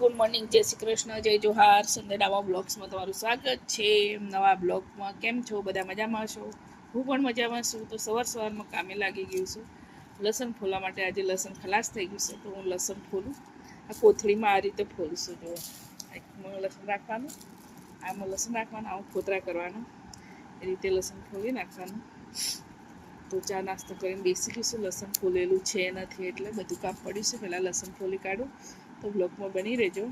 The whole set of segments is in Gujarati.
ગુડ મોર્નિંગ, જય શ્રી કૃષ્ણ, જય જોહાર. સંડે નવા બ્લોગ્સમાં તમારું સ્વાગત છે. નવા બ્લોગમાં કેમ છો? બધા મજામાં છો? હું પણ મજામાં છું. તો સવારમાં કામે લાગી ગયું છું. લસણ ફોલવા માટે આજે લસણ ખલાસ થઈ ગયું છે, તો હું લસણ ફોલું. આ કોથળીમાં આ રીતે ફોલશું. જો આમાં લસણ રાખવાનું, આમાં લસણ રાખવાનું, આવું ફોતરા કરવાનું, એ રીતે લસણ ફોલી નાખવાનું. તો ચા નાસ્તો કરીને બેસી ગઈશું. લસણ ફોલેલું છે નથી એટલે બધું કામ પડ્યું છે. પહેલાં લસણ ફોલી કાઢું. તો બ્લોગમાં બની રહેજો.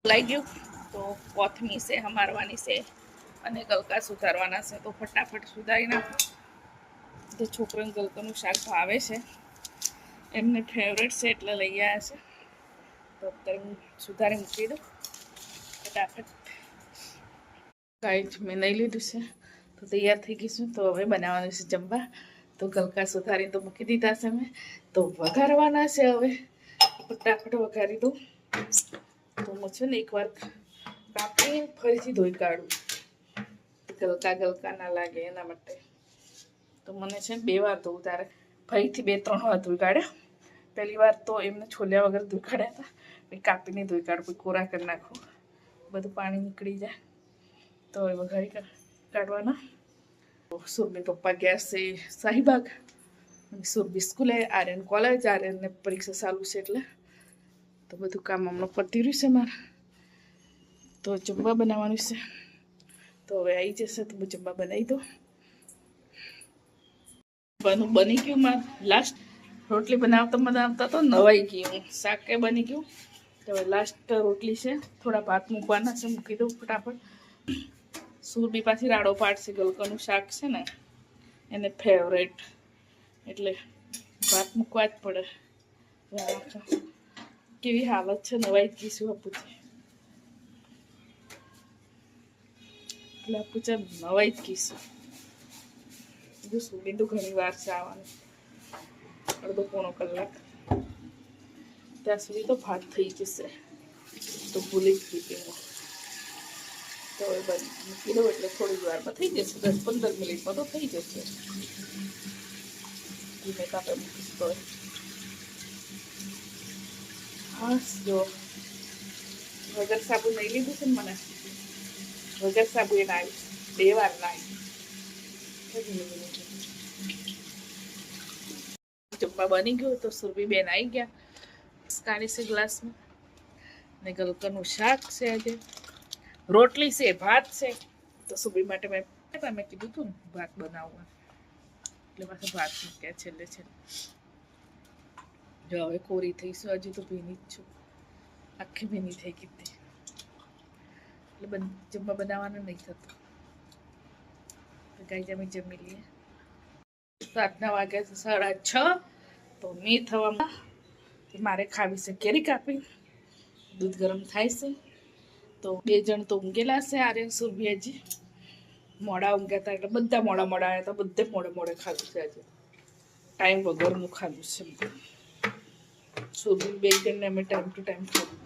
લાઈ ગયું તો કોથમી છે, હમારવાની છે અને ગલકા સુધારવાના છે. તો ફટાફટ સુધારી નાખો. તો છોકરાને ગલકાનું શાક ભાવે છે, એમને ફેવરેટ છે એટલે લઈ આવ્યા છે. તો અત્યારે હું સુધારી મૂકી દઉં ફટાફટ. કાંઈ મેં નહીં લીધું છે તો તૈયાર થઈ ગઈશું. તો હવે બનાવવાનું છે જમવા. તો ગલકા સુધારી તો મૂકી દીધા છે મેં. તો વઘારવાના છે. હવે ફટાફટ વઘારી દઉં. તો હું છે ને એકવાર કાપી ફરીથી ધોઈ કાઢું, ગલકા ના લાગે એના માટે. તો મને છે ને 2 વાર ધોવું, તારે ફરીથી 2-3 વાર ધોઈ કાઢ્યા. પહેલી વાર તો એમને છોલ્યા વગર ધોઈ કાઢ્યા હતા, પછી કાપીને ધોઈ કાઢું, પછી કોરા કરી નાખું, બધું પાણી નીકળી જાય. તો હવે વઘારી કાઢવાના. સુરભી પપ્પા ગયા છે શાહીબાગ, સુરભી સ્કૂલે, આર્યન કોલેજ, આર્યનને પરીક્ષા ચાલુ છે એટલે તો બધું કામ હમણાં પતી રહ્યું છે મારે. તો જમવા બનાવવાનું છે. તો હવે આવી જશે તો હું જમવા બનાવી દઉં. બની ગયું મારે. લાસ્ટ રોટલી બનાવતા તો નવાઈ ગયું. શાક કે બની ગયું. તો હવે લાસ્ટ રોટલી છે, થોડા ભાત મૂકવાના છે, મૂકી દઉં ફટાફટ. સુરભી પાછી રાડો પાડશે. ગલકાનું શાક છે ને એને ફેવરેટ, એટલે ભાત મૂકવા જ પડે. કેવી હાલત છે, નવાઈ જ ગઈશું અપુથી. એટલે આપું છે નવાઈ જ ગઈશું. બીજું સુરભી તો ઘણી વાર છે આવવાનું, અડધો-પોણો કલાક. ત્યાં સુધી તો ભાત થઈ જશે. તો ભૂલી જ ગઈ હું. તો હવે મૂકી દઉં એટલે થોડી વારમાં થઈ જશે. 10-15 મિનિટમાં તો થઈ જશે. ધીમે કાપે મૂકીશ તો હા. જો વગર સાબુ નહીં લીધું છે ને મને, વગર સાબુ એને આવીશ 2 વાર ના આવી. જમવા બની ગયું. તો સુરભી બેન આવી ગયા, કાઢી છે ગ્લાસમાં, ને ગલકાનું શાક છે, આજે રોટલી છે, ભાત છે. તો સુરભી માટે મેં કીધું હતું ને ભાત બનાવવા, એટલે પાછું ભાત મૂક્યા છેલ્લે. જો હવે કોરી થઈશું. હજુ તો ભીની જ છું, આખી ભીની થઈ ગઈ હતી એટલે જમવા બનાવવાનું નહીં થતું. તો ગાઈ જમી લઈએ. રાતના વાગ્યા છે 6:30. તો મેં થવામાં મારે ખાવી છે કેરી કાપી. દૂધ ગરમ થાય છે. તો 2 જણ તો ઊંઘેલા છે, આર્યન સુરભી હજી મોડા ઊંઘ્યા હતા એટલે બધા મોડા આવ્યા હતા. બધે મોડે ખાધું છે આજે, ટાઈમ વગરનું ખાધું છે. સુરભી 2 જણને અમે ટાઈમ ટુ ટાઈમ ખાધું,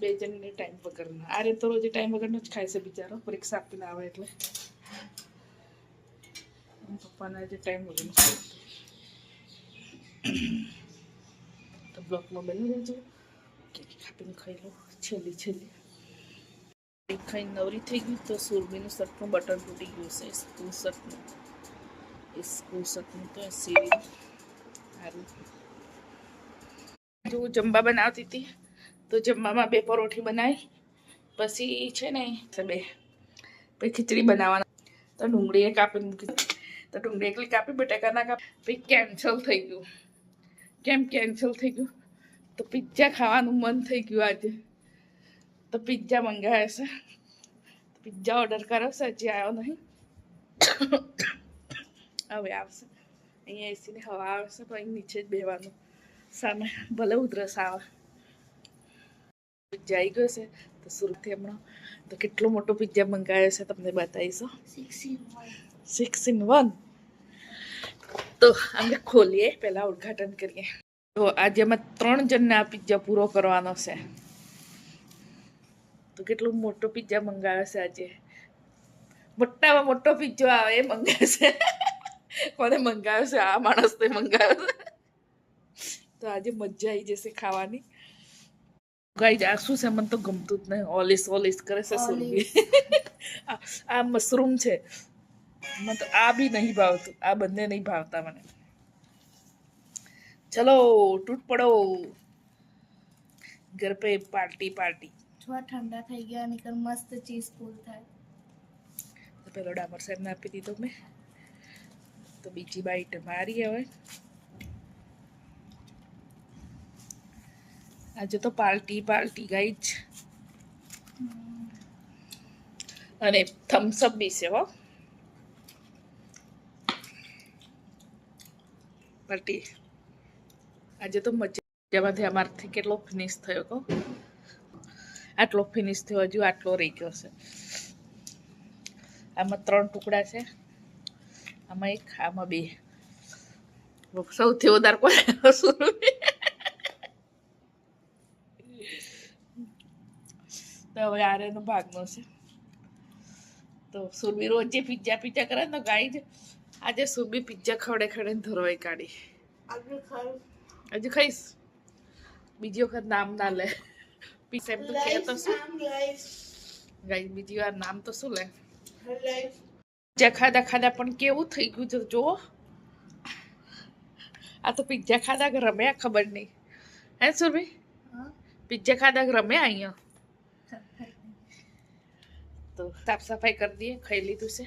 2 જણને ટાઈમ વગરના. આર્યન તો રોજ ટાઈમ વગરનો જ ખાય છે બિચારો, પરીક્ષા આપીને આવે એટલે. પપ્પાના જે ટાઈમ વગરનું ખાય. તો બ્લોકમાં બની રહેજો. કેરી કાપીને ખાઈ લો છેલ્લી. ખાઈને નવરી થઈ ગઈ. તો સુરભીનું શર્ટનું બટન તૂટી ગયું છે, સ્કૂલ શર્ટનું. તો સીવી સારું. જો જમવા બનાવતી હતી તો જમવામાં 2 પરોઠી બનાવી, પછી છે ને 2 પછી ખીચડી બનાવવાના. તો ડુંગળી કાપી મૂકી, તો ડુંગળી એકલી કાપી, બટાકા ના કાપી. પછી કેન્સલ થઈ ગયું. કેમ કેન્સલ થઈ ગયું? તો પિઝા ખાવાનું મન થઈ ગયું આજે. તો પિઝા મંગાવ્યા છે. પિઝા ઓર્ડર કર્યો છે, હજી આવ્યો નહીં, હવે આવશે. અહીંયા એસીની હવા આવશે તો અહીં નીચે જ બેવાનું, સામે ભલે ઉધરસ આવે. પિઝા આવી ગયો છે. તો સુરતથી હમણાં તો કેટલો મોટો પિઝા મંગાવ્યો છે તમને બતાવીશું. 6 in 1. તો અમે ખોલીએ, પહેલાં ઉદ્ઘાટન કરીએ. તો આજે અમે 3 જણને આ પિઝા પૂરો કરવાનો છે. તો કેટલો મોટો પિઝા મંગાવ્યો છે આજે. મોટામાં મોટો પિઝો આવે એ મંગાવે છે. કોને મંગાવ્યો છે? આ માણસને મંગાવ્યો છે. તો આજે મજા આવી જશે ખાવાની. ગાઈ આ શું છે મને તો ગમતું જ નહીં. ઓલિસ કરે છે સુરભી. આ મશરૂમ છે, મને તો આ બી નહીં ભાવતું. આ બંને નહીં ભાવતા મને. ચલો તૂટ પડો, ઘર પે પાર્ટી પાર્ટી. થોડા ઠંડા થઈ ગયા નીકળ મસ્ત ચીઝ ફૂલ થાય. તો પેલો ડામર સાહેબને આપી દીધો મેં, તો બીજી બાઈટ મારી હવે. આજે તો પાર્ટી પાર્ટી ગાઈ જ. અને થમ્સઅપ બી છે હો. પાર્ટી આજે તો મજામાંથી અમારથી કેટલો ફિનિશ થયો કહો. આટલો ફિનિશ થયો, હજુ આટલો રહી ગયો છે. આમાં 3 ટુકડા છે, આમાં 1, આમાં 2. સૌથી વધારે કોઈ તો હવે આરેનો ભાગનો છે. તો સુરભી રોજ જે પિઝા કરે ને ગાઈ જ, આજે સુરભી પિઝા ખવડે ધરવાઈ કાઢી. હજુ ખાઈશ, બીજી વખત નામ ના લે. પીસા એમ તો કે તો શું ગાઈ, બીજી વાર નામ તો શું લે. પિઝા ખાધા પણ કેવું થઈ ગયું છે જુઓ. આ તો પિઝા ખાધા કે રમ્યા ખબર નહીં. હે સુરભી, પિઝા ખાધા કે રમ્યા અહીંયા. તો સાફ સફાઈ કરી દઈએ, ખાઈ લીધું છે.